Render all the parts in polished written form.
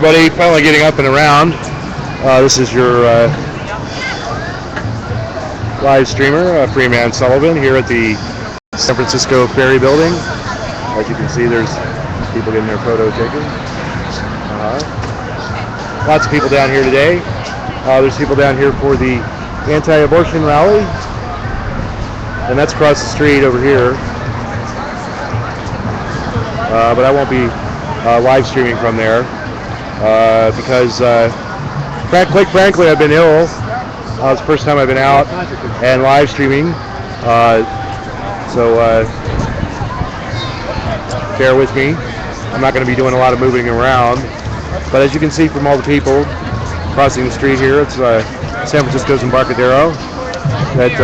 Everybody, finally getting up and around. This is your live streamer, Freeman Sullivan, here at the San Francisco Ferry Building. As you can see, there's people getting their photo taken. Lots of people down here today. There's people down here for the anti-abortion rally, and that's across the street over here. But I won't be live streaming from there because, quite frankly, I've been ill. It's the first time I've been out and live streaming, so bear with me. I'm not going to be doing a lot of moving around, but as you can see from all the people crossing the street here, it's San Francisco's Embarcadero. That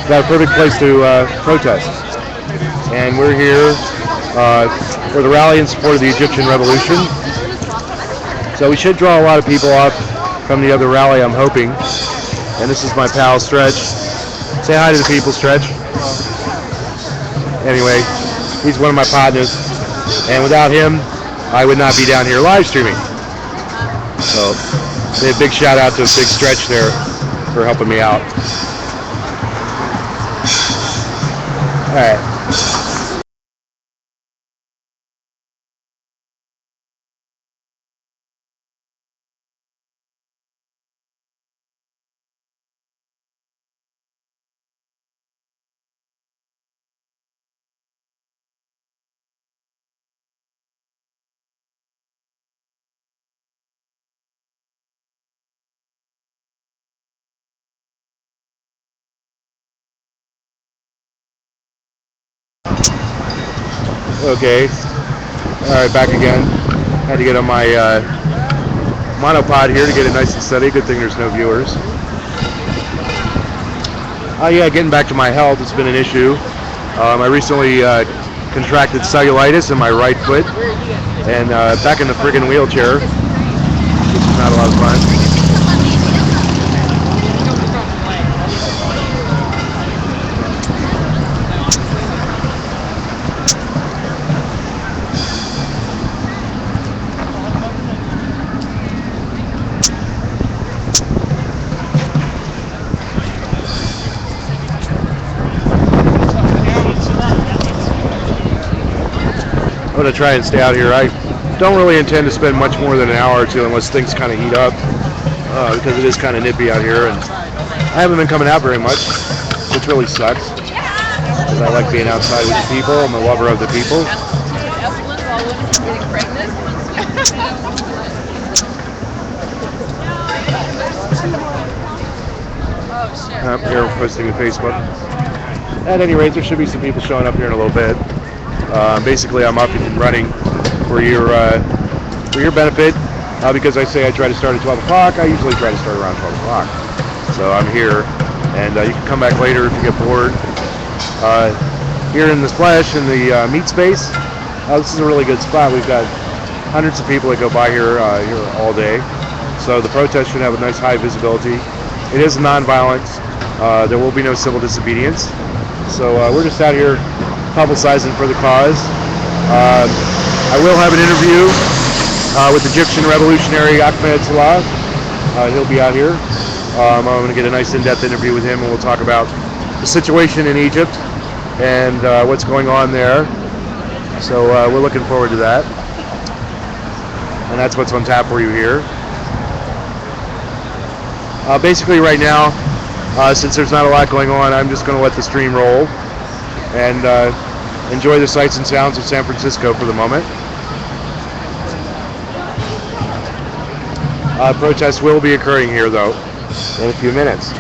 got a perfect place to protest, and we're here for the rally in support of the Egyptian revolution. So we should draw a lot of people up from the other rally, I'm hoping. And this is my pal Stretch. Say hi to the people, Stretch. Anyway, he's one of my partners, and without him I would not be down here live streaming. So say a big shout out to Big Stretch there for helping me out. Alright. Okay, alright, back again. Had to get on my monopod here to get it nice and steady. Good thing there's no viewers. Yeah, getting back to my health, it's been an issue. I recently contracted cellulitis in my right foot, and back in the friggin' wheelchair, which is not a lot of fun. I'm going to try and stay out here. I don't really intend to spend much more than an hour or two unless things kind of heat up, because it is kind of nippy out here, and I haven't been coming out very much, which really sucks, because I like being outside with the people. I'm a lover of the people. Here posting to Facebook. At any rate, there should be some people showing up here in a little bit. Basically, I'm up and running for your benefit, because I say I try to start at 12 o'clock. I usually try to start around 12 o'clock. So I'm here, and you can come back later if you get bored. Here in the Splash, in the meat space, this is a really good spot. We've got hundreds of people that go by here all day. So the protest should have a nice high visibility. It is non-violent. There will be no civil disobedience. So we're just out here publicizing for the cause. I will have an interview with Egyptian revolutionary Ahmed Salah. He'll be out here. I'm going to get a nice in-depth interview with him, and we'll talk about the situation in Egypt and what's going on there. So we're looking forward to that. And that's what's on tap for you here. Basically right now, since there's not a lot going on, I'm just going to let the stream roll and enjoy the sights and sounds of San Francisco for the moment. Protests will be occurring here, though, in a few minutes.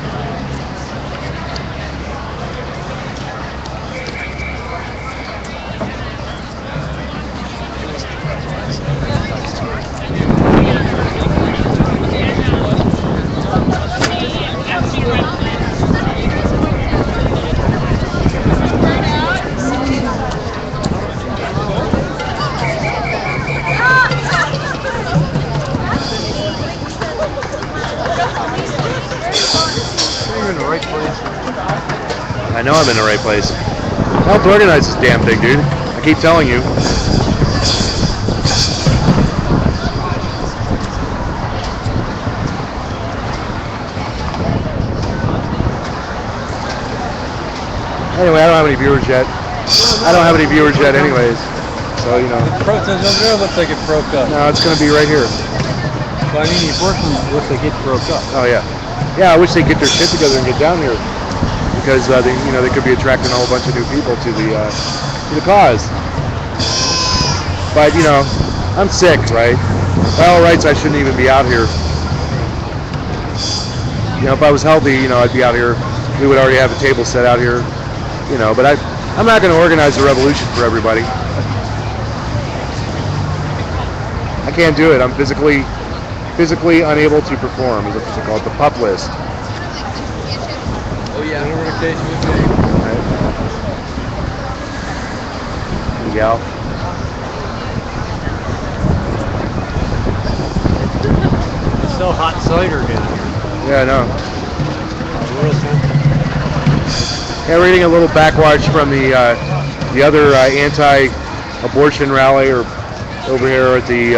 I know I'm in the right place. Help organize this damn thing, dude. I keep telling you. Anyway, I don't have any viewers yet. Anyways. So, you know. The protest over there looks like it broke up. No, it's going to be right here. But I mean, your working looks like it broke up. Oh, yeah. Yeah, I wish they'd get their shit together and get down here. Because, they could be attracting a whole bunch of new people to the cause. But, I'm sick, right? By all rights, I shouldn't even be out here. If I was healthy, I'd be out here. We would already have a table set out here, but I'm not going to organize a revolution for everybody. I can't do it. I'm physically unable to perform. Is what they call it, the pup list. Oh yeah, notification with me. Miguel. It's so hot cider down here. Yeah, I know. Yeah, we're getting a little backwash from the other anti-abortion rally or over here at the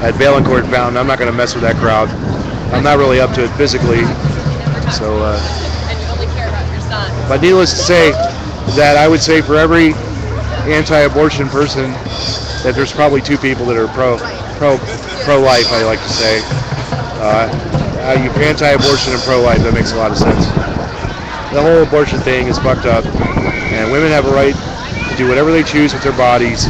at Valancourt Fountain. I'm not going to mess with that crowd. I'm not really up to it physically. So, and you only care about your son. But needless to say, that I would say for every anti-abortion person, that there's probably two people that are pro-life. I like to say, you anti-abortion and pro-life. That makes a lot of sense. The whole abortion thing is fucked up, and women have a right to do whatever they choose with their bodies.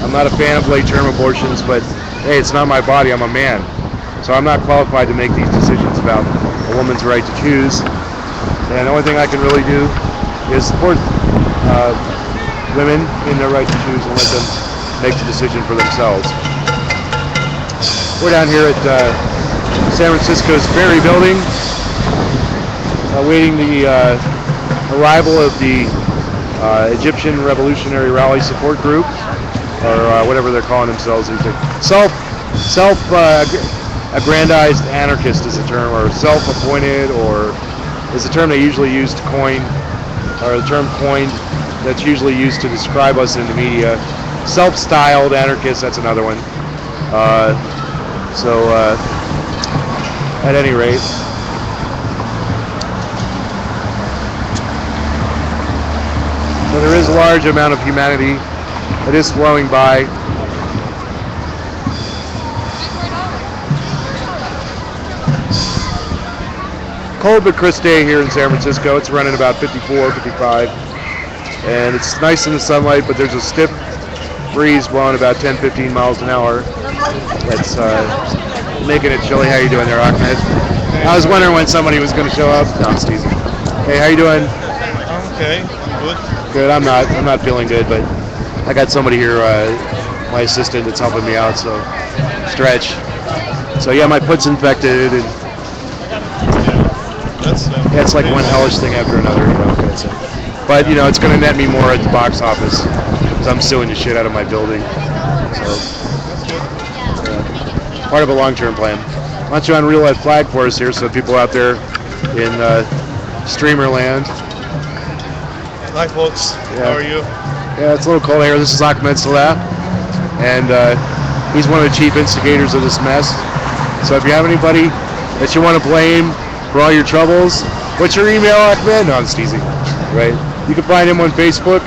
I'm not a fan of late-term abortions, but hey, it's not my body. I'm a man, so I'm not qualified to make these decisions about a woman's right to choose. And the only thing I can really do is support women in their right to choose and let them make the decision for themselves. We're down here at San Francisco's Ferry Building, awaiting the arrival of the Egyptian Revolutionary Rally Support Group, or whatever they're calling themselves. Self-aggrandized anarchist is the term, or self-appointed, or is the term they usually use to coin, or the term coined that's usually used to describe us in the media. Self-styled anarchist, that's another one. At any rate, so there is a large amount of humanity that is flowing by. Cold but crisp day here in San Francisco. It's running about 54, 55. And it's nice in the sunlight, but there's a stiff breeze blowing about 10, 15 miles an hour. That's making it chilly. How you doing there, Ahmed? I was wondering when somebody was going to show up. No, I'm teasing. Hey, how you doing? I'm okay. Good. Good. I'm not feeling good, but I got somebody here, my assistant, that's helping me out. So stretch. So yeah, my foot's infected, and it's like one hellish thing after another. But it's going to net me more at the box office because I'm suing the shit out of my building. So part of a long-term plan. Why don't you unreal that flag for us here, so people out there in streamer land. Hi folks, How are you? Yeah, it's a little cold here. This is Ahmed Salah, and he's one of the chief instigators of this mess. So if you have anybody that you want to blame for all your troubles, what's your email, Ahmed? No, I'm just teasing. Right? You can find him on Facebook.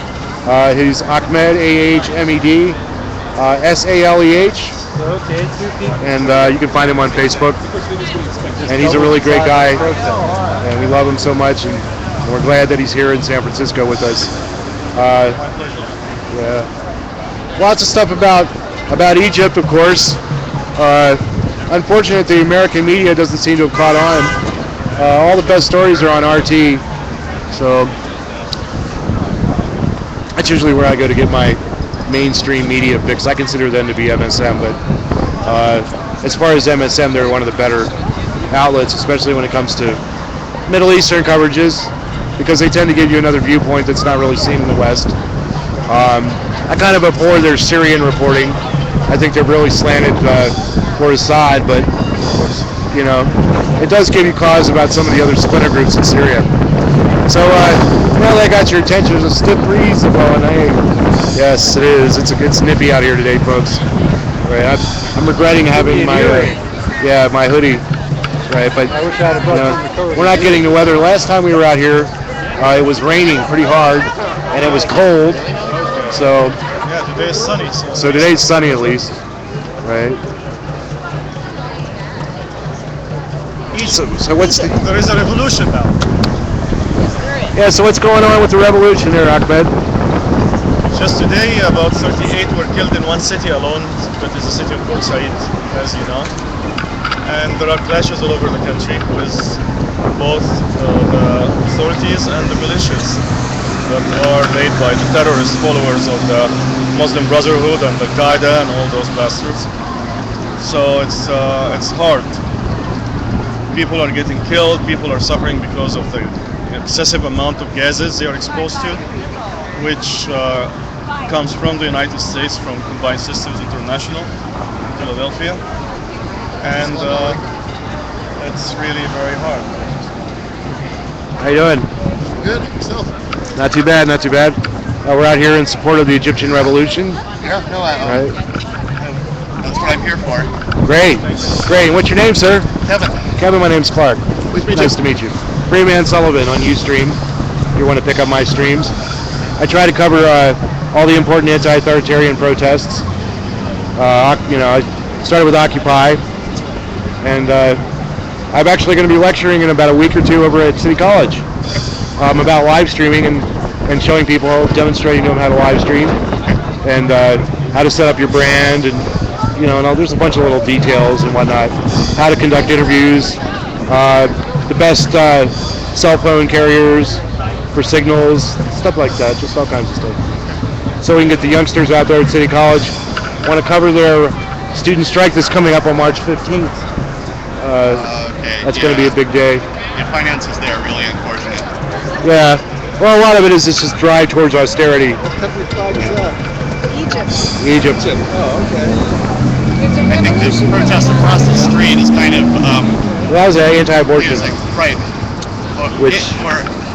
He's Ahmed, A-H-M-E-D, S-A-L-E-H. Okay, And you can find him on Facebook. And he's a really great guy, and we love him so much, and we're glad that he's here in San Francisco with us. Yeah, lots of stuff about Egypt, of course. Unfortunately, the American media doesn't seem to have caught on. All the best stories are on RT, so that's usually where I go to get my mainstream media fix. I consider them to be MSM, but as far as MSM, they're one of the better outlets, especially when it comes to Middle Eastern coverages, because they tend to give you another viewpoint that's not really seen in the West. I kind of abhor their Syrian reporting. I think they're really slanted for Assad, but it does give you cause about some of the other splinter groups in Syria. So now that I got your attention, there's a stiff breeze blowing. Hey, yes, it is. It's nippy out here today, folks. Right, I'm regretting having my my hoodie. Right, but we're not getting the weather. Last time we were out here, It was raining pretty hard, and it was cold. So Yeah, today is sunny. so today's sunny at least, right? So what's the, There is a revolution now. yeah? So what's going on with the revolution there, Ahmed? Just today, about 38 were killed in one city alone. That is the city of Port Said, as you know. And there are clashes all over the country with both the authorities and the militias that are led by the terrorist followers of the Muslim Brotherhood and Al-Qaeda and all those bastards. So it's hard. People are getting killed, people are suffering because of the excessive amount of gases they are exposed to, which comes from the United States, from Combined Systems International, Philadelphia. And it's really very hard. How you doing? Good. Yourself? Not too bad, not too bad. We're out here in support of the Egyptian revolution. Yeah. No, Right. that's what I'm here for. Great, great. What's your name, sir? Kevin. Kevin, my name's Clark. Pleased to meet Nice to meet you. Freeman Sullivan on Ustream. If you want to pick up my streams, I try to cover all the important anti-authoritarian protests. I started with Occupy, and I'm actually going to be lecturing in about a week or two over at City College about live streaming and showing people, demonstrating to them how to live stream and how to set up your brand and there's a bunch of little details and whatnot. How to conduct interviews, the best cell phone carriers for signals, stuff like that, just all kinds of stuff. So we can get the youngsters out there at City College, want to cover their student strike that's coming up on March 15th. That's going to be a big day. Your finances there are really unfortunate. Yeah, well, a lot of it is just drive towards austerity. What country flag is that? Egypt. Oh, okay. I think this protest across the street is kind of That was anti-abortion. right. Which-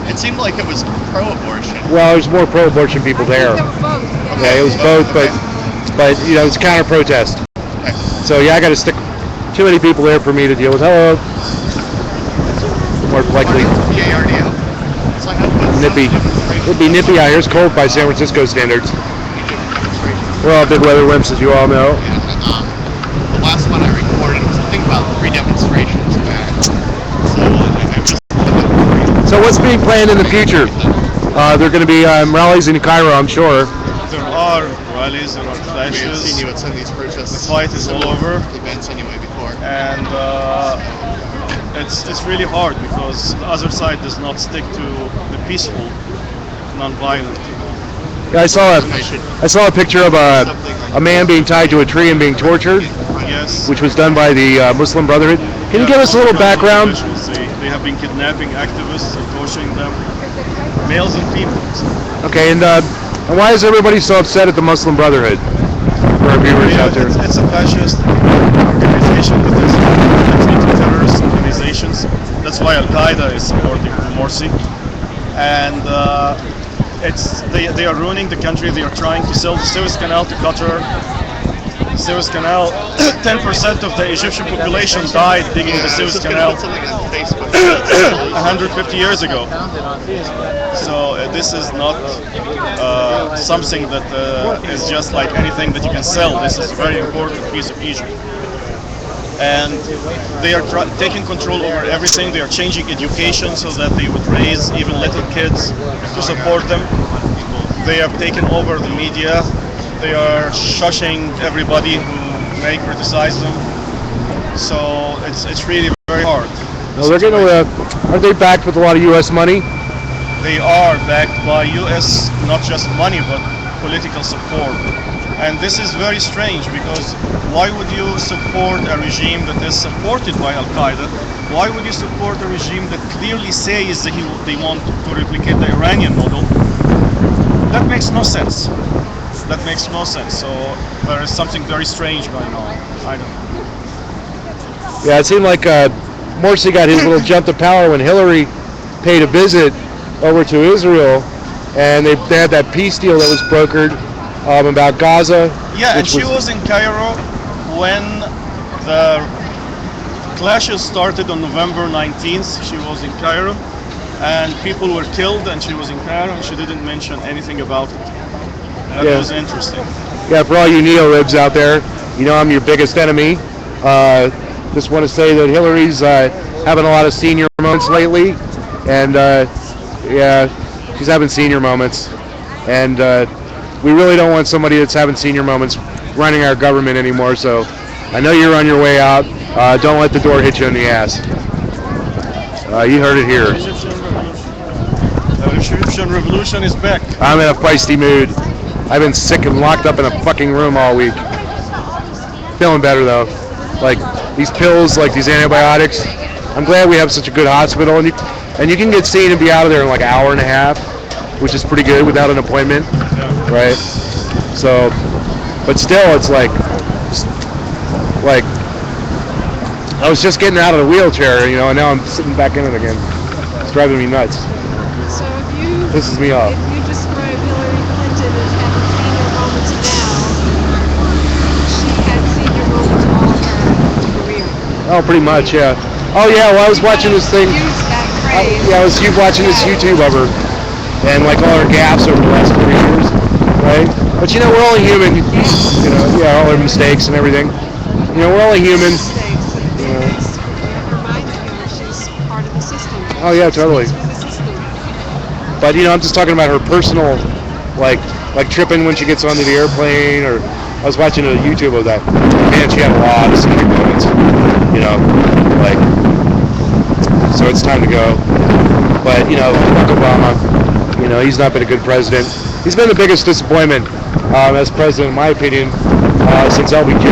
It seemed like it was pro-abortion. Well, there's more pro-abortion people there. Yeah, it was both, but it's counter-protest. Okay. So yeah, I got to stick. Too many people there for me to deal with. Hello. More likely PARDO. So I have nippy. It'd be nippy out here. It's cold by San Francisco standards. We're all big weather wimps, as you all know. The last one I recorded was a thing about free demonstrations back. So I just So what's being planned in the future? There are going to be rallies in Cairo, I'm sure. There are rallies, there are we have clashes. seen you at some of these protests. The fight is all over. Events anyway before. And it's really hard because the other side does not stick to the peaceful, non-violent. Yeah, I saw a picture of a man being tied to a tree and being tortured, Yes. which was done by the Muslim Brotherhood. Can you give us a little background? They have been kidnapping activists and torturing them, males and females. Okay, and why is everybody so upset at the Muslim Brotherhood? For our viewers out there. It's a fascist organization that is into terrorist organizations. That's why Al-Qaeda is supporting Morsi. And they are ruining the country. They are trying to sell the Suez Canal to Qatar. Suez Canal, 10% of the Egyptian population died digging the Suez Canal Something on Facebook. 150 years ago. So this is not something that is just like anything that you can sell. This is a very important piece of Egypt. And they are taking control over everything. They are changing education so that they would raise even little kids to support them. They have taken over the media. They are shushing everybody who may criticize them. So it's really very hard. No, they're going to. Are they backed with a lot of U.S. money? They are backed by U.S. not just money but political support. And this is very strange because why would you support a regime that is supported by Al-Qaeda? Why would you support a regime that clearly says that they want to replicate the Iranian model? That makes no sense. That makes no sense. So there is something very strange going on. I don't know. Yeah, it seemed like Morsi got his little jump to power when Hillary paid a visit over to Israel, and they had that peace deal that was brokered about Gaza. Yeah, and she was in Cairo when the clashes started on November 19th. She was in Cairo, and people were killed, and she was in Cairo, and she didn't mention anything about it. That Yeah. was interesting. Yeah, for all you neo-libs out there, you know I'm your biggest enemy. Just want to say that Hillary's having a lot of senior moments lately, and yeah, she's having senior moments, and we really don't want somebody that's having senior moments running our government anymore. So I know you're on your way out. Don't let the door hit you in the ass. You heard it here. The Egyptian Revolution is back. I'm in a feisty mood. I've been sick and locked up in a fucking room all week. Feeling better though. Like these pills, like these antibiotics. I'm glad we have such a good hospital, and you can get seen and be out of there in like an hour and a half, which is pretty good without an appointment, right? So, but still, it's like I was just getting out of the wheelchair, you know, and now I'm sitting back in it again. It's driving me nuts. So if you Pisses me off. if you describe Hillary Clinton as having senior moments now, she had senior moments all of her career. Oh, pretty much, yeah. Oh yeah, well I was watching this thing. Use that phrase. Yeah, I was watching this YouTube of her, and like all her gaffes over the last 4 years, right? But you know, we're only human. You know, yeah, all her mistakes and everything. You know, we're only human. Mistakes. Her mind, she's part of the system. Oh yeah, totally. She's through the system. But you know, I'm just talking about her personal, like tripping when she gets onto the airplane, or I was watching a YouTube of that. Man, she had a lot of scenic moments. You know, like, so it's time to go. But you know, fuck Obama. You know, he's not been a good president. He's been the biggest disappointment as president, in my opinion, since LBJ.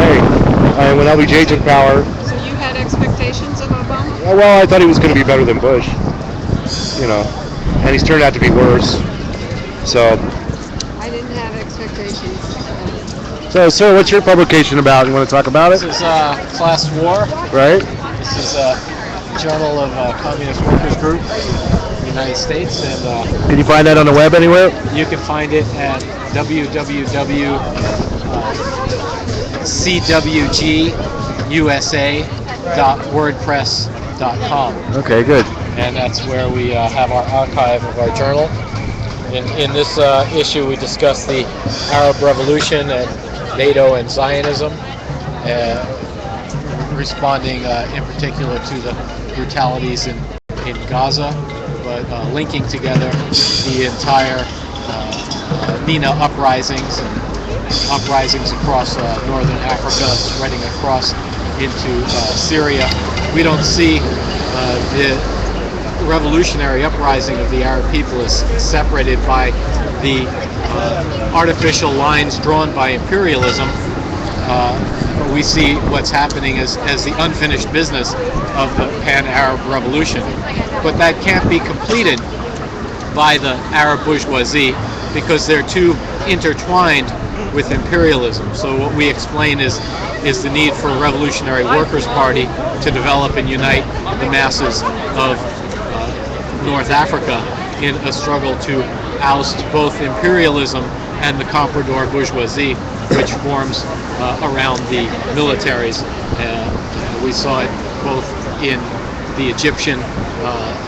And when LBJ took power, So you had expectations of Obama? well, I thought he was going to be better than Bush. You know, and he's turned out to be worse. So, I didn't have expectations. sir, what's your publication about? You want to talk about it? This is Class War. Right? This is a journal of Communist Workers Group in the United States, and Can you find that on the web anywhere? you can find it at www.cwgusa.wordpress.com, Okay, good. and that's where we have our archive of our journal. In this issue, we discuss the Arab Revolution and NATO and Zionism, responding in particular to the brutalities in Gaza, but linking together the entire MENA uprisings and uprisings across northern Africa, spreading across into Syria. We don't see the revolutionary uprising of the Arab people is separated by the artificial lines drawn by imperialism. We see what's happening as the unfinished business of the pan-Arab revolution. But that can't be completed by the Arab bourgeoisie because they're too intertwined with imperialism. So what we explain is the need for a revolutionary workers' party to develop and unite the masses of North Africa in a struggle to oust both imperialism and the comprador bourgeoisie, which forms around the militaries. We saw it both in the Egyptian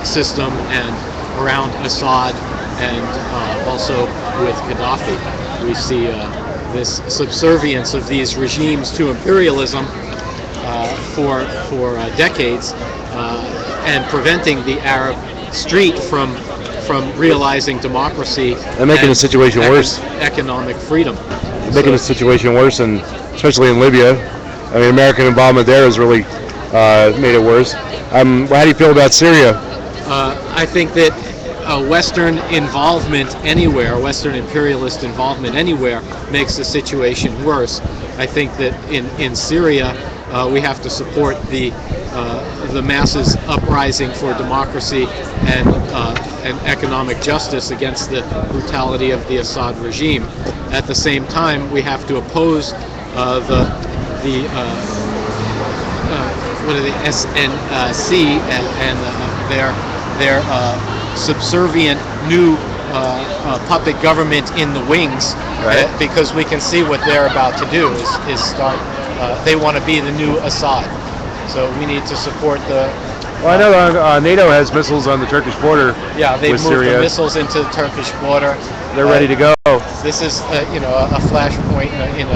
system and around Assad, and also with Gaddafi. We see this subservience of these regimes to imperialism for decades, and preventing the Arab street from realizing democracy And making the situation worse. economic freedom. Making the situation worse, and especially in Libya. I mean, American involvement there has really made it worse. How do you feel about Syria? I think that Western involvement anywhere, Western imperialist involvement anywhere, makes the situation worse. I think that in Syria, we have to support the masses uprising for democracy and economic justice against the brutality of the Assad regime. At the same time, we have to oppose the SNC and their subservient new puppet government in the wings, Right. because we can see what they're about to do is start. They want to be the new Assad, so we need to support Well, I know NATO has missiles on the Turkish border. Yeah, they've with moved Syria. the missiles into the Turkish border. They're ready to go. This is, a flashpoint in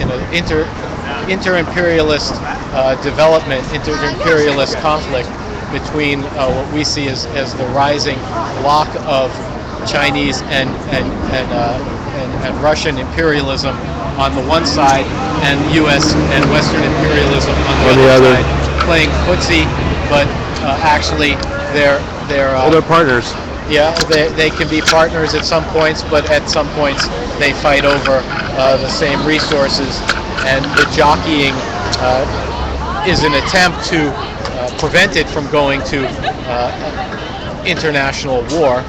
an inter-imperialist development, inter-imperialist conflict between what we see as the rising block of Chinese and Russian imperialism on the one side, and U.S. and Western imperialism on the other side, playing footsie, but actually they're partners. yeah, they can be partners at some points, but at some points they fight over the same resources, and the jockeying is an attempt to prevent it from going to international war.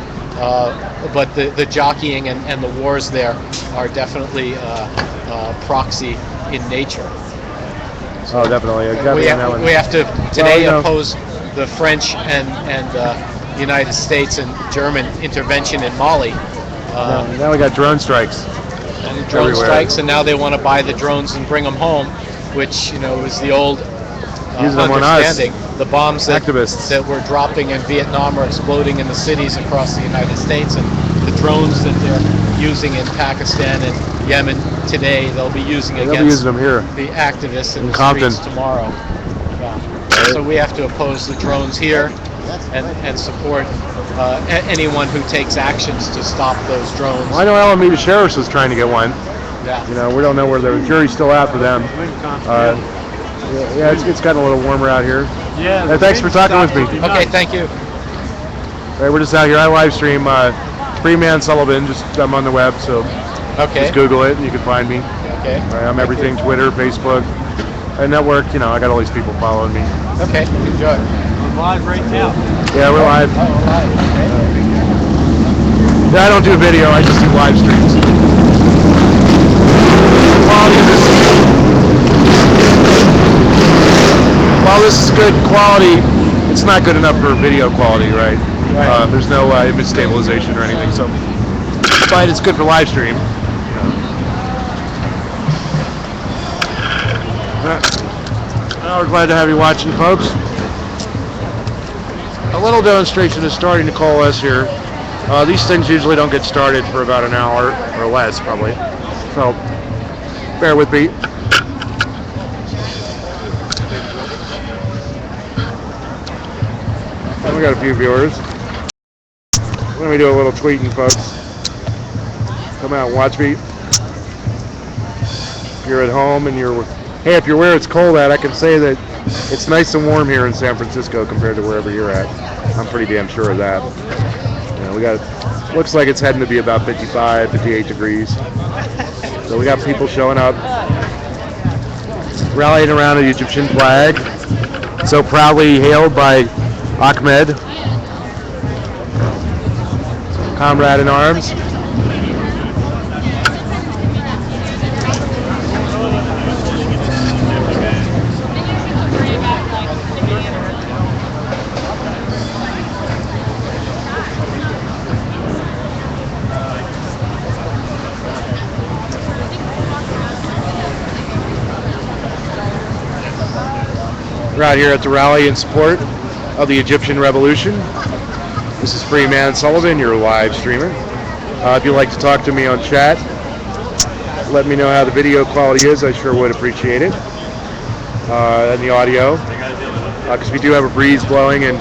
But the jockeying and the wars there are definitely proxy in nature. Oh, definitely. We have to today oppose the French and United States and German intervention in Mali. Now we got drone strikes. And drone strikes, and now they want to buy the drones and bring them home, which is the old Using them on us. understanding. The bombs that we're dropping in Vietnam are exploding in the cities across the United States, and the drones that they're using in Pakistan and Yemen today, they'll be using against them here. the activists in the Compton. streets tomorrow. Yeah. So we have to oppose the drones here and support anyone who takes actions to stop those drones. Well, I know Alameda Sheriff's was trying to get one. Yeah. We don't know where the jury's still out for them. Yeah, it's gotten a little warmer out here. Yeah. Thanks for talking with me. Okay, thank you. All right, we're just out here. I live stream Freeman Sullivan. I'm on the web, so just Google it and you can find me. Okay. All right, I'm everything: Twitter, Facebook, and network. I got all these people following me. Okay, enjoy. We're live right now. Yeah, we're live. Oh, live. Okay. Yeah, I don't do video. I just do live streams. Quality of this. While this is good quality, it's not good enough for video quality, right? There's no image stabilization or anything, so but it's good for live stream. Well, we're glad to have you watching, folks. A little demonstration is starting to coalesce here. These things usually don't get started for about an hour or less, probably. So bear with me. We got a few viewers. Let me do a little tweeting, folks. Come out and watch me. If you're at home and if you're where it's cold at, I can say that it's nice and warm here in San Francisco compared to wherever you're at. I'm pretty damn sure of that. Looks like it's heading to be about 55, 58 degrees. So we got people showing up, rallying around the Egyptian flag, so proudly hailed by Ahmed, comrade in arms. We're out here at the rally in support of the Egyptian Revolution. This is Freeman Sullivan, your live streamer. If you'd like to talk to me on chat, let me know how the video quality is. I sure would appreciate it. And the audio, because we do have a breeze blowing, and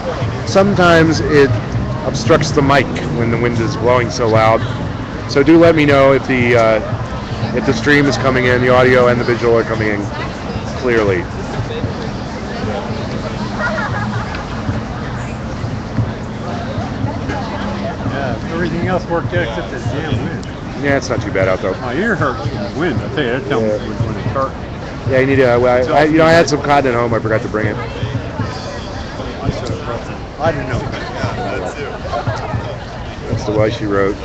sometimes it obstructs the mic when the wind is blowing so loud. So do let me know if the stream is coming in, the audio and the visual are coming in clearly. Everything else worked out except this damn wind. Yeah, it's not too bad out though. My ear hurts from the wind. I tell you, that tells me when it's dark. Yeah, you need to. I had some cotton at home. I forgot to bring it. I should have brought some. I didn't know. That's the way she wrote.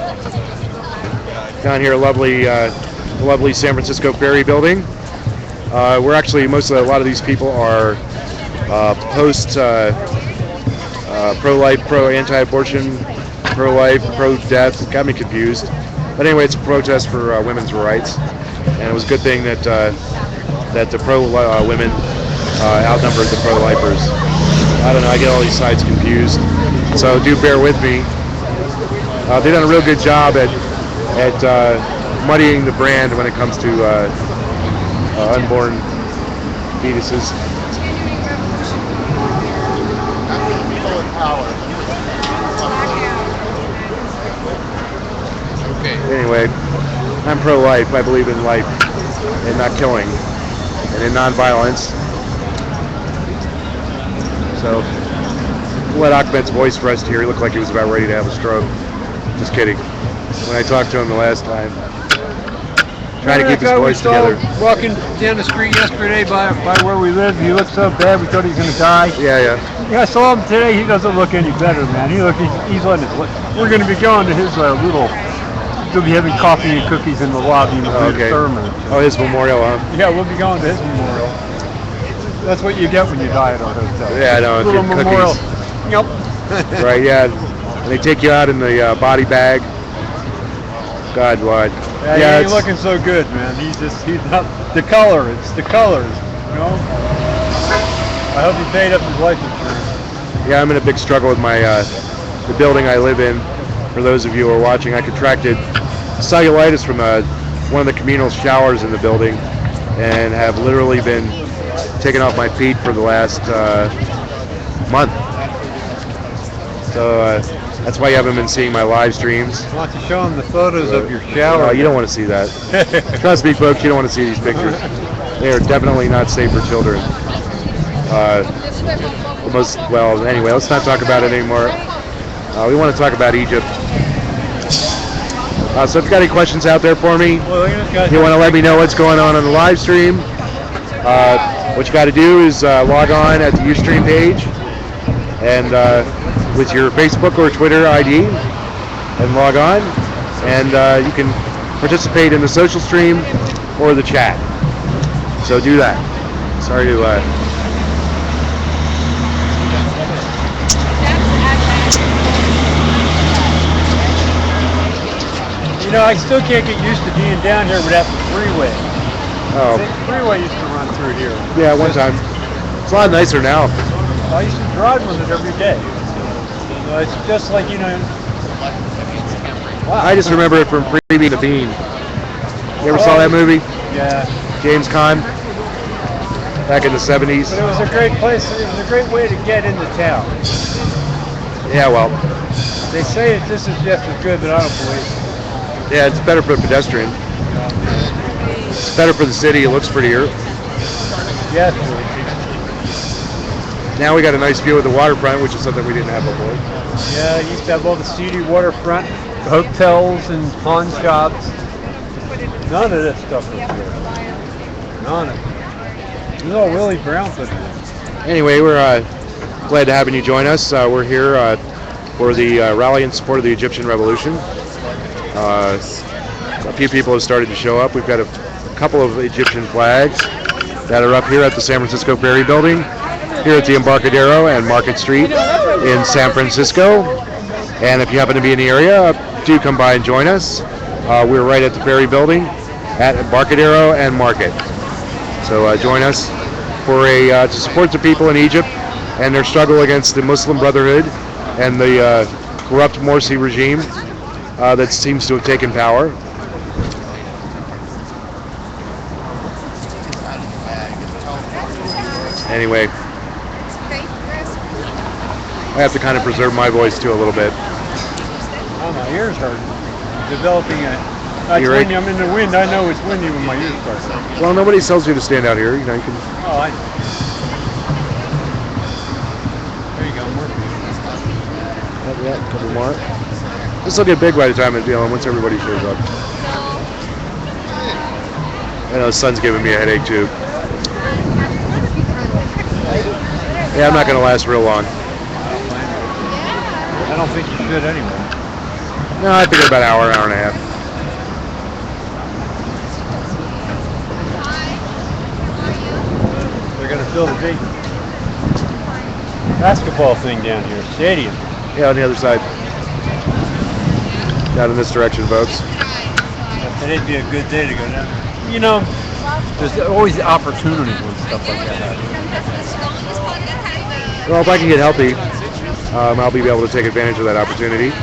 Down here, lovely San Francisco Ferry Building. We're actually a lot of these people are post pro-life, pro-anti-abortion, pro-life, pro-death. Got me confused. But anyway, it's a protest for women's rights, and it was a good thing that the pro women outnumbered the pro-lifers. I don't know, I get all these sites confused. So do bear with me. They've done a real good job at muddying the brand when it comes to unborn fetuses. Okay. Anyway, I'm pro-life. I believe in life and not killing and in non-violence. So let Ahmed's voice rest here. He looked like he was about ready to have a stroke. Just kidding. When I talked to him the last time, trying to keep his voice together. Walking down the street yesterday by where we live, he looked so bad we thought he was going to die. Yeah. Yeah, I saw him today. He doesn't look any better, man. He's letting his. We're going to be going to his little. We'll be having coffee and cookies in the lobby and we'll do the sermon. Oh, his memorial, huh? Yeah, we'll be going to his memorial. That's what you get when you die at our hotel. Yeah, I know. Little Get memorial. cookies. Yep. Right, yeah. And they take you out in the body bag. God, what? Yeah, he ain't looking so good, man. He's not the color. It's the colors, you know. I hope he paid up his life insurance. Yeah, I'm in a big struggle with my the building I live in. For those of you who are watching, I contracted cellulitis from one of the communal showers in the building, and have literally been taking off my feet for the last month. So that's why you haven't been seeing my live streams. Why don't you show him the photos of your shower? You don't want to see that. Trust me, folks, you don't want to see these pictures. They are definitely not safe for children. Anyway, let's not talk about it anymore. We want to talk about Egypt. So if you got any questions out there for me, you want to let me know what's going on the live stream. What you got to do is log on at the Ustream page and with your Facebook or Twitter ID and log on, and you can participate in the social stream or the chat. So do that. Sorry to You know, I still can't get used to being down here without the freeway. Oh. The freeway used to run through here. Yeah, one time. It's a lot nicer now. I used to drive on it every day. So it's just like, you know. Wow. I just remember it from Freebie the Bean. You ever saw that movie? Yeah. James Caan? Back in the 70s. But it was a great place. It was a great way to get into town. Yeah, well. They say this is just as good, but I don't believe it. Yeah, it's better for the pedestrian. It's better for the city. It looks prettier. Yes. Now we got a nice view of the waterfront, which is something we didn't have before. Yeah, you used to have all the seedy waterfront, hotels and pawn shops. None of this stuff was here. None of it. This is all Willie Brown put in. Anyway, we're glad to having you join us. We're here for the rally in support of the Egyptian Revolution. A few people have started to show up. We've got a couple of Egyptian flags that are up here at the San Francisco Ferry Building, here at the Embarcadero and Market Street in San Francisco. And if you happen to be in the area, do come by and join us. We're right at the Ferry Building at Embarcadero and Market. So join us for to support the people in Egypt and their struggle against the Muslim Brotherhood and the corrupt Morsi regime that seems to have taken power. Anyway, I have to kind of preserve my voice too a little bit. Oh, my ears hurt. Developing a. It's You're right. windy. I'm in the wind. I know it's windy when my ears start. Well, nobody tells you to stand out here. You know, you can. Oh, I know. There you go, more. Yeah, a couple more. This will get big by the time it's once everybody shows up. I know the sun's giving me a headache too. Yeah, I'm not going to last real long. I don't think you should anyway. No, I think about an hour and a half. They're going to fill the big basketball thing down here, stadium. Yeah, on the other side. Down in this direction, folks. Today'd be a good day to go down there. You know, there's always opportunities when stuff like that happens. Well, if I can get healthy, I'll be able to take advantage of that opportunity. If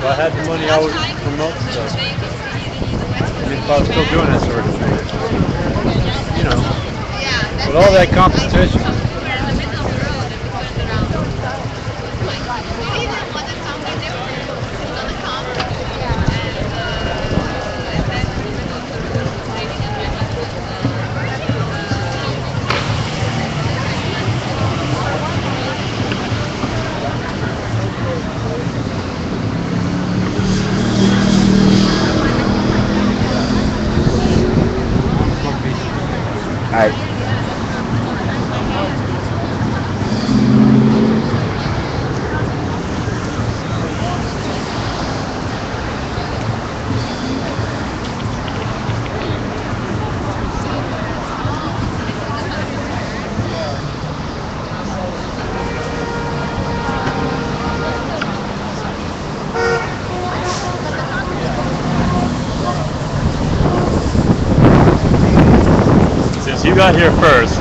I had the money, I would promote stuff. I mean, if I was still doing that sort of thing. You know, with all that competition. Alright. Since you got here first,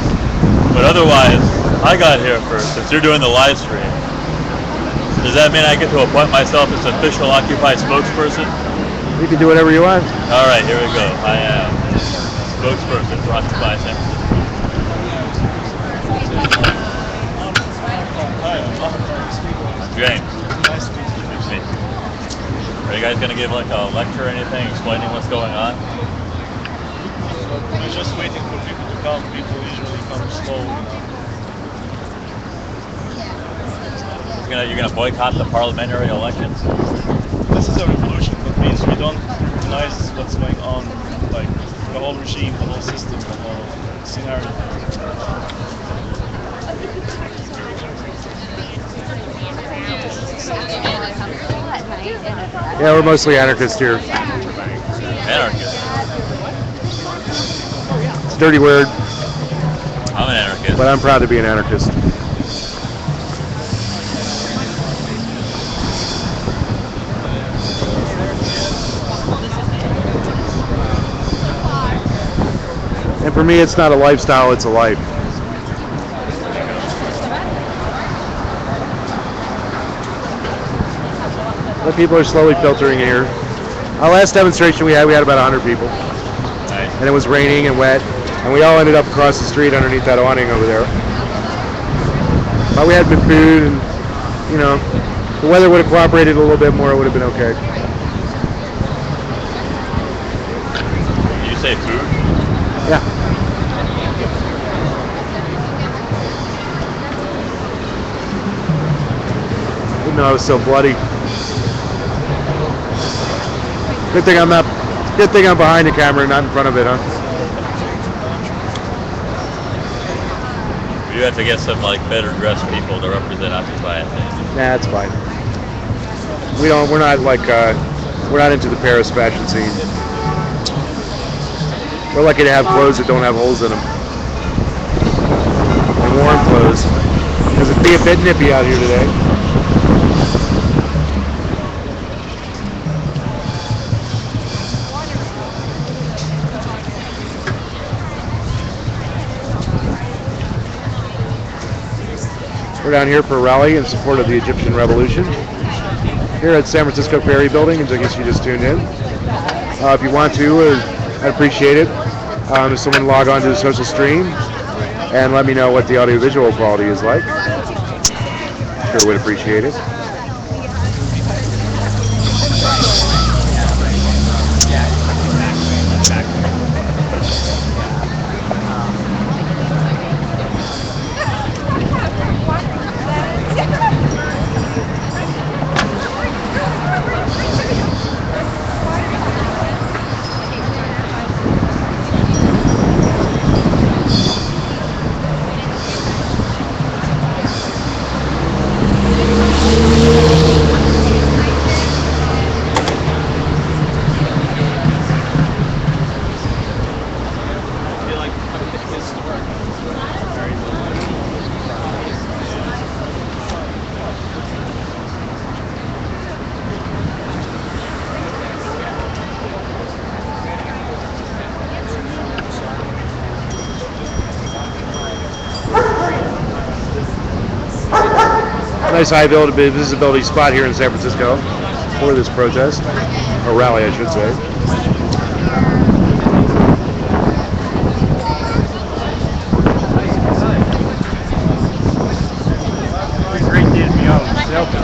but otherwise I got here first, since you're doing the live stream, does that mean I get to appoint myself as official Occupy spokesperson? You can do whatever you want. All right, here we go. I am spokesperson for Occupy San Francisco. James. Nice to meet you. Are you guys going to give like a lecture or anything explaining what's going on? We're just waiting for people to come. People usually come slow. You're gonna boycott the parliamentary elections? This is a revolution. That means we don't recognize what's going on, like the whole regime, the whole system, the whole scenario. Yeah, we're mostly anarchists here. Anarchist. It's a dirty word, I'm an anarchist. but I'm proud to be an anarchist. And for me, it's not a lifestyle, it's a life. The people are slowly filtering in here. Our last demonstration we had about 100 people. Nice. And it was raining and wet, and we all ended up across the street underneath that awning over there. But we had been food, and you know, if the weather would have cooperated a little bit more, it would have been okay. You say food? Yeah. Didn't know I was so bloody. Good thing I'm behind the camera, not in front of it, huh? You have to get some like better dressed people to represent Occupy, I think. Nah, it's fine. We're not into the Paris fashion scene. We're lucky to have clothes that don't have holes in them. And warm clothes. Because it'd be a bit nippy out here today. We're down here for a rally in support of the Egyptian Revolution here at San Francisco Ferry Building, and I guess you just tuned in. If you want to, I'd appreciate it if someone log on to the social stream and let me know what the audiovisual quality is like. Sure would appreciate it. nice high visibility spot here in San Francisco for this protest, or rally, I should say. It'd be great day to be out in Delta.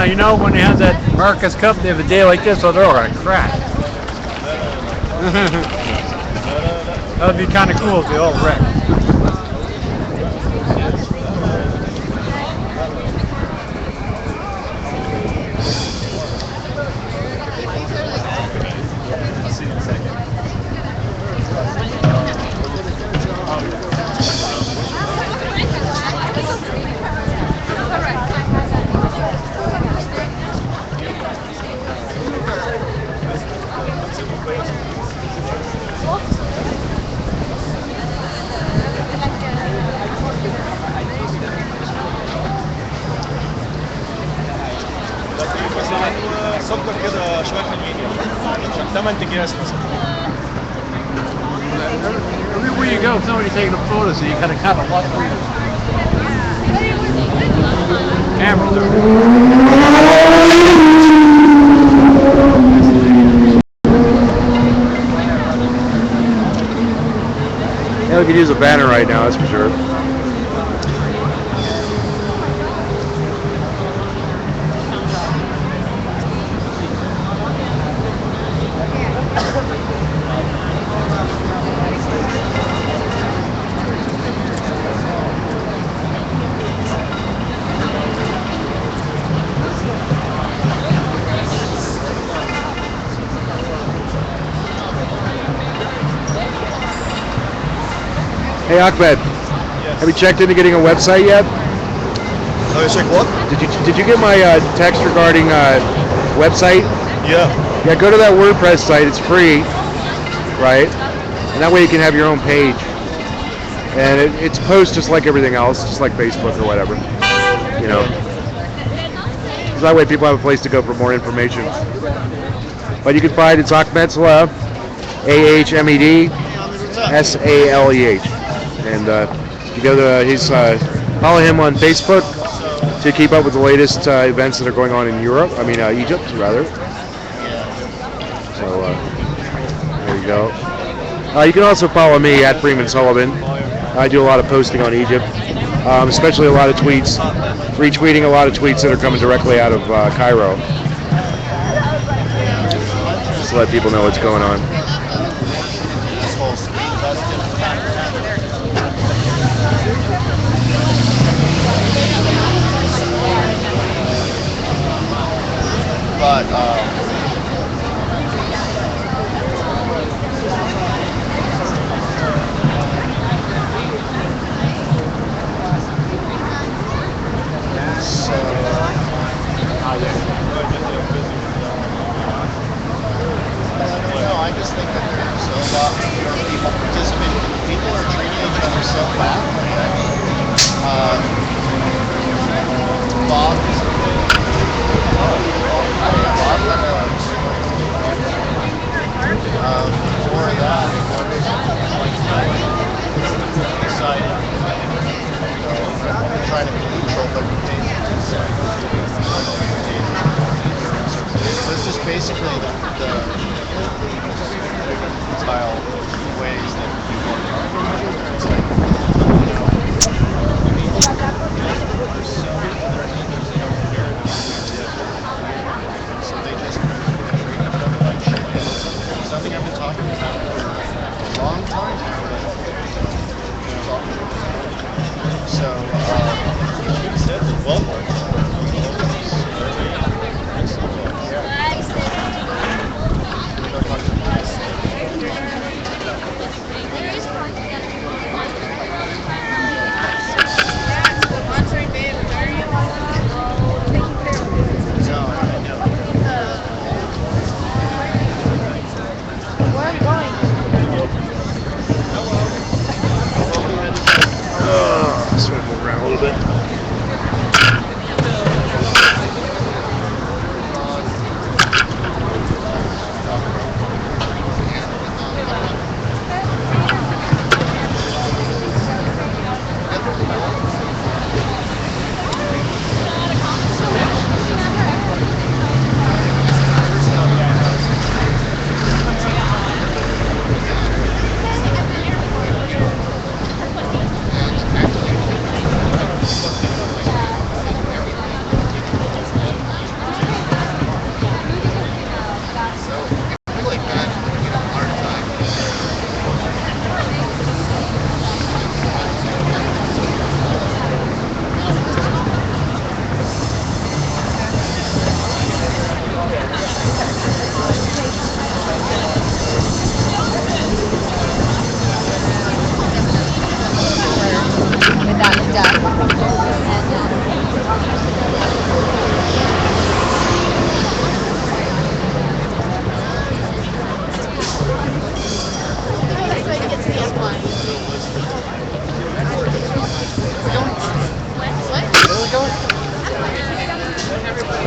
You know, when they have that America's Cup, they have a day like this, so they're all gonna crack. That'd be kind of cool if they all wrecked. سكر كده شويه حلوين يعني 8 اكياس مثلا. Everywhere you go, somebody taking a photo, so you gotta kind of walk through. Cameras Yeah, we could use a banner right now, that's for sure. Hey Ahmed, have you checked into getting a website yet? Oh, you check what? Did you get my text regarding website? Yeah. Yeah, go to that WordPress site. It's free, right? And that way you can have your own page. And it's posts just like everything else, just like Facebook or whatever. You know. 'Cause that way people have a place to go for more information. But you can find it's Ahmed Saleh, AHMED SALEH. And you go to follow him on Facebook to keep up with the latest events that are going on in Europe. I mean Egypt, rather. So there you go. You can also follow me at Freeman Sullivan. I do a lot of posting on Egypt, especially a lot of tweets, retweeting a lot of tweets that are coming directly out of Cairo. Just to let people know what's going on. But I just think that there's a lot more people participating. People are treating each other so bad. Bob for that, decided trying to be neutral, but so it's just basically the style ways that people are it's like so they just treat each other like shit. It's something I've been talking about for a long time now. So said that Walmart Swivel around a little bit.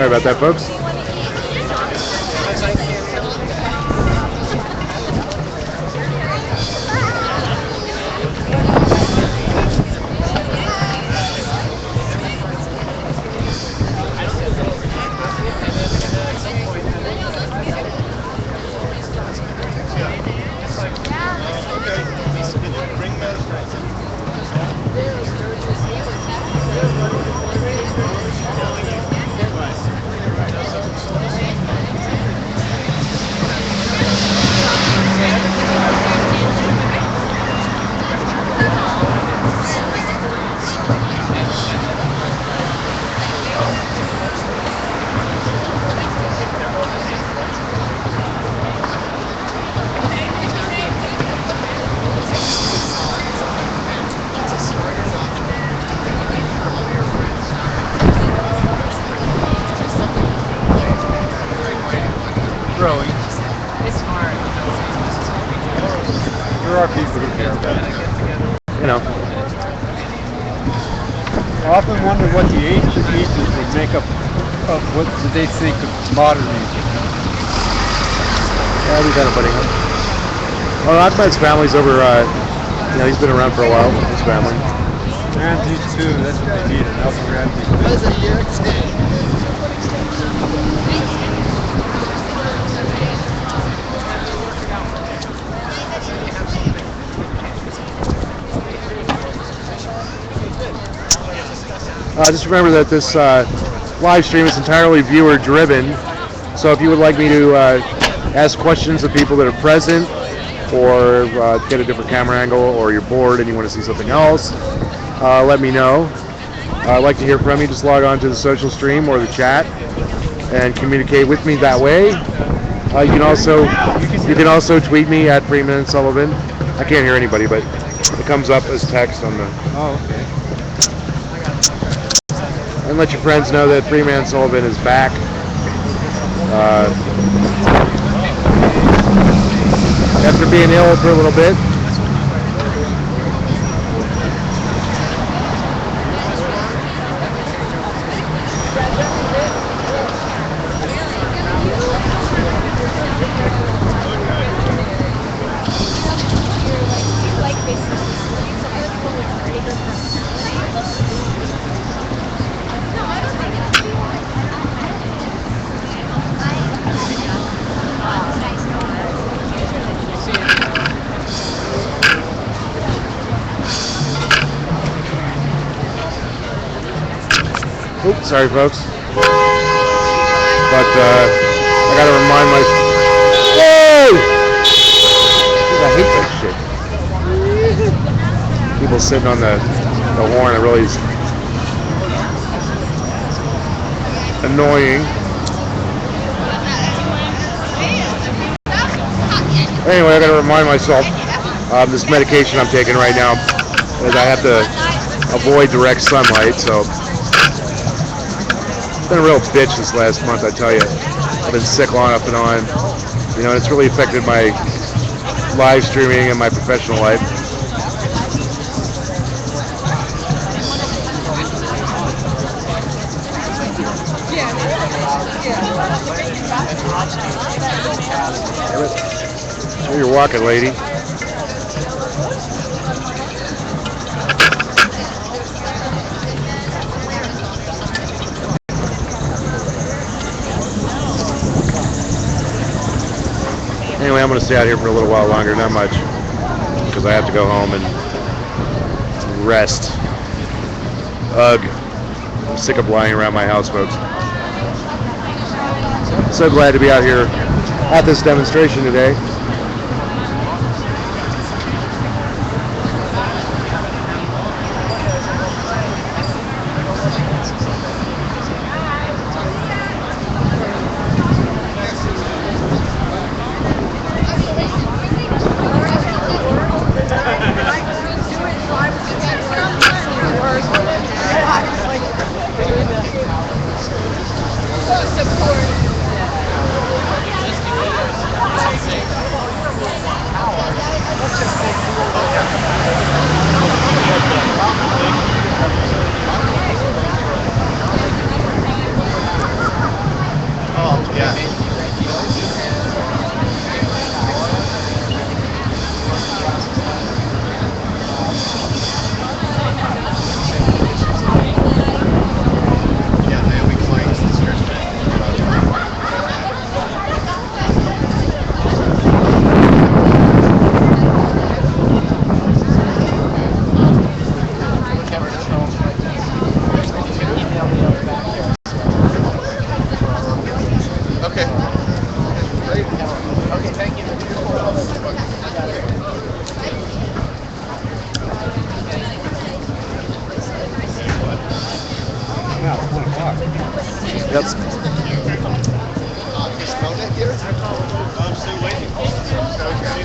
Sorry about that, folks. Growing. It's hard. There are people who care about it. You know, I often wonder what the ancient Egyptians would make up of what they think of modern Egypt. yeah, we've had a buddy. Well, Ahmed's family's over. He's been around for a while. His family. Ramses too. That's what they need. Another Ramses. Just remember that this live stream is entirely viewer driven. So if you would like me to ask questions of people that are present, or get a different camera angle, or you're bored and you want to see something else, let me know. I'd like to hear from you. Just log on to the social stream or the chat and communicate with me that way. You can also tweet me at freemansullivan. I can't hear anybody, but it comes up as text on the. Oh, okay. And let your friends know that Freeman Sullivan is back. After being ill for a little bit. Oops, sorry folks. But I gotta remind myself. Whoa! Dude, I hate that shit. People sitting on the horn, it really is annoying. Anyway, I gotta remind myself this medication I'm taking right now is I have to avoid direct sunlight, so been a real bitch this last month, I tell you. I've been sick on off and on, and it's really affected my live streaming and my professional life. Sure you're walking, lady. Anyway, I'm going to stay out here for a little while longer, not much, because I have to go home and rest. Ugh. I'm sick of lying around my house, folks. So glad to be out here at this demonstration today.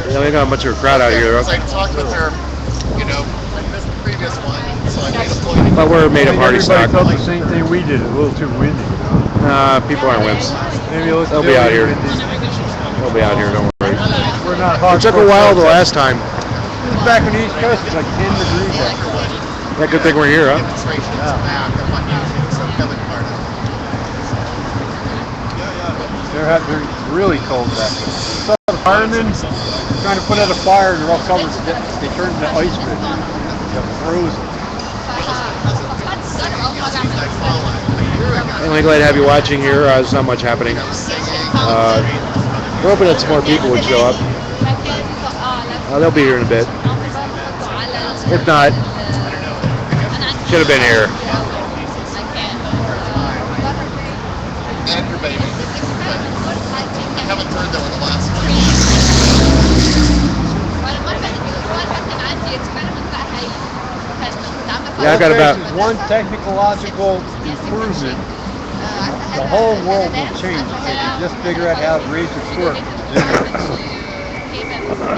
We don't have much of a crowd out here, I talked with her, you know, I missed the previous one, so I made a point. but we're made I of think hardy everybody stock. felt the same thing we did. A little too windy. People aren't wimps. Maybe it was They'll be still out here. windy. They'll be out here, don't worry. We're not It hard. took a while the last time. This is back on the East Coast. It's like 10 degrees. Yeah, good thing we're here, huh? Demonstration is back up on YouTube, so Kevin Carter. They're really cold back there. So the firemen trying to put out a fire and they're all covered. They turned into ice men. They're frozen. Anyway, glad to have you watching here. There's not much happening. We're hoping that some more people would show up. They'll be here in a bit. If not, should have been here. And your baby. I haven't heard that with the last one. Yeah, I got about. There's one technological improvement. The whole world will change if they can just figure out how to raise the torque.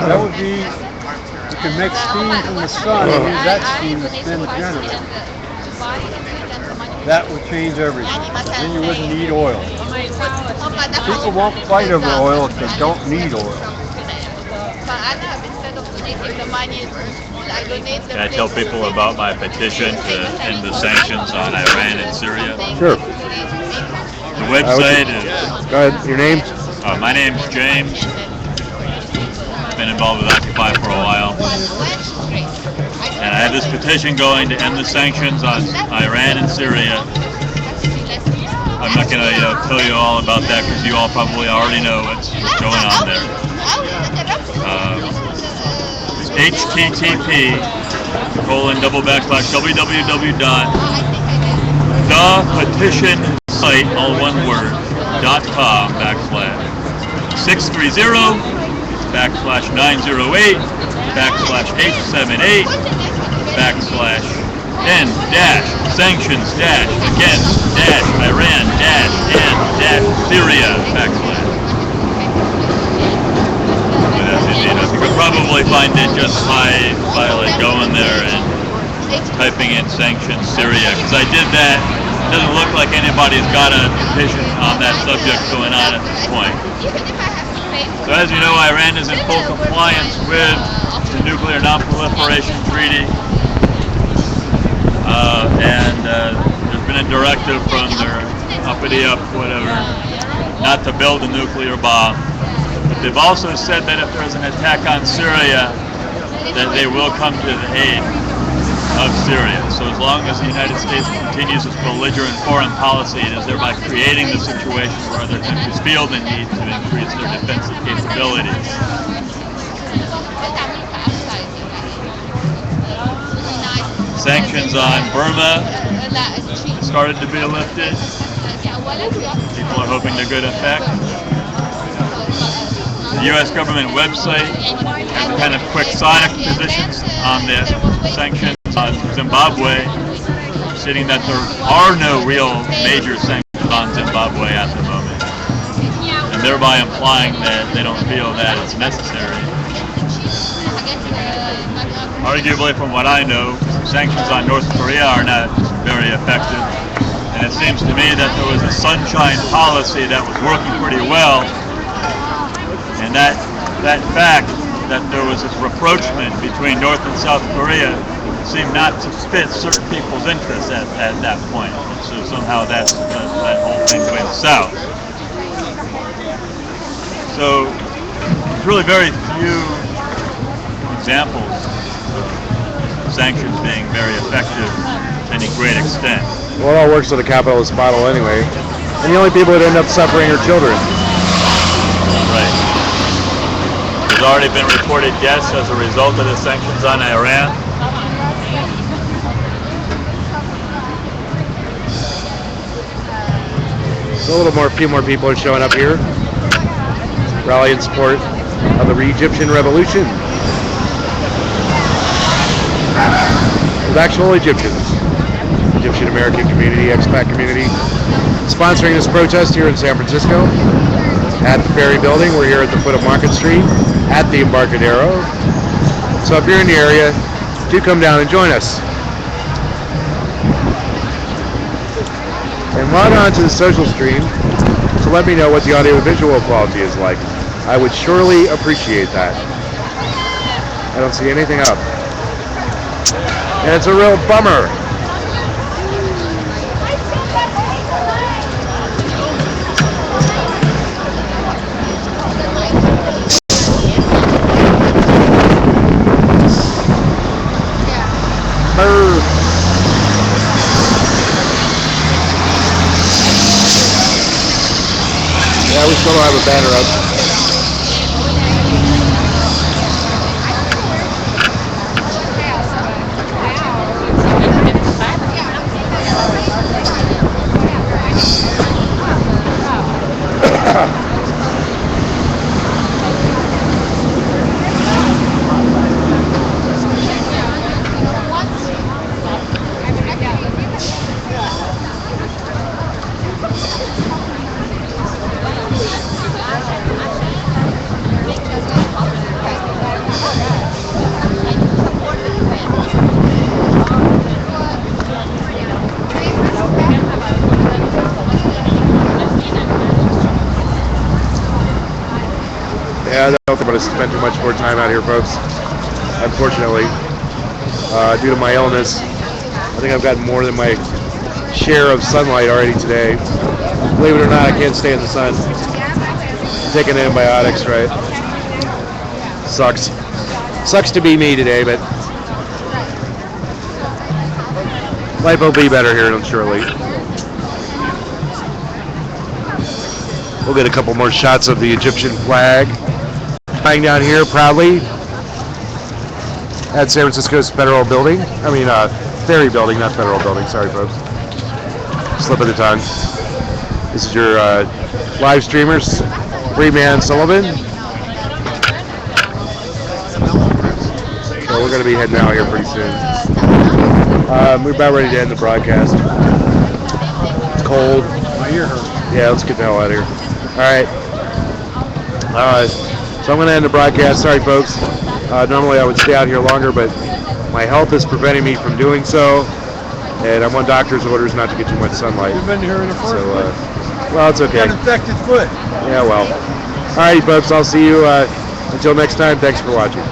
That would be, you can make steam from the sun and use that steam to spin the generator. That would change everything. Then you wouldn't need oil. People won't fight over oil if they don't need oil. Can I tell people about my petition to end the sanctions on Iran and Syria? Sure. The website is, Go ahead. Your name? my name's James. Been involved with Occupy for a while. And I have this petition going to end the sanctions on Iran and Syria. I'm not going to tell you all about that because you all probably already know what's going on there. http://www.thepetitionsite, all one word, /630-908-/878-/n-Iran-and-Syria / You could probably find it just by like going there and typing in sanctions Syria, because I did that. It doesn't look like anybody's got a petition on that subject going on at this point. So as you know, Iran is in full compliance with the Nuclear Non-Proliferation Treaty, and there's been a directive from their uppity-up whatever not to build a nuclear bomb. But they've also said that if there's an attack on Syria, that they will come to the aid of Syria. So as long as the United States continues its belligerent foreign policy, it is thereby creating the situation where other countries feel the need to increase their defensive capabilities. Sanctions on Burma started to be lifted. People are hoping to good effect. The U.S. government website has a kind of quixotic positions on the sanctions on Zimbabwe, stating that there are no real major sanctions on Zimbabwe at the moment, and thereby implying that they don't feel that it's necessary. Arguably, from what I know, sanctions on North Korea are not very effective, and it seems to me that there was a sunshine policy that was working pretty well. And that fact that there was this rapprochement between North and South Korea seemed not to fit certain people's interests at that point. And so somehow that whole thing went south. So there's really very few examples of sanctions being very effective to any great extent. Well, it all works with a capitalist model anyway. And the only people that end up suffering are children. Right. There's already been reported deaths as a result of the sanctions on Iran. So a few more people are showing up here. Rally in support of the Egyptian revolution. With actual Egyptians. Egyptian American community, expat community. sponsoring this protest here in San Francisco at the Ferry Building. We're here at the foot of Market Street at the Embarcadero. So if you're in the area, do come down and join us. And log on to the social stream to let me know what the audio-visual quality is like. I would surely appreciate that. I don't see anything up. And it's a real bummer. Yeah, we still don't have a banner up. Yeah, I don't think I'm going to spend too much more time out here, folks. Unfortunately, due to my illness, I think I've gotten more than my share of sunlight already today. Believe it or not, I can't stay in the sun. I'm taking antibiotics, right? Sucks. Sucks to be me today, but life will be better here shortly. We'll get a couple more shots of the Egyptian flag flying down here proudly at San Francisco's Federal Building. Ferry Building, not Federal Building. Sorry, folks. Slip of the tongue. This is your live streamers, Freeman-Sullivan. So we're going to be heading out here pretty soon. We're about ready to end the broadcast. It's cold. My ear hurts. Yeah, let's get the hell out of here. All right. So I'm going to end the broadcast. Sorry, folks. Normally I would stay out here longer, but my health is preventing me from doing so, and I'm on doctor's orders not to get too much sunlight. You've been here in the first place. Well, it's okay. Got an infected foot. Yeah, well. All right, folks. I'll see you until next time. Thanks for watching.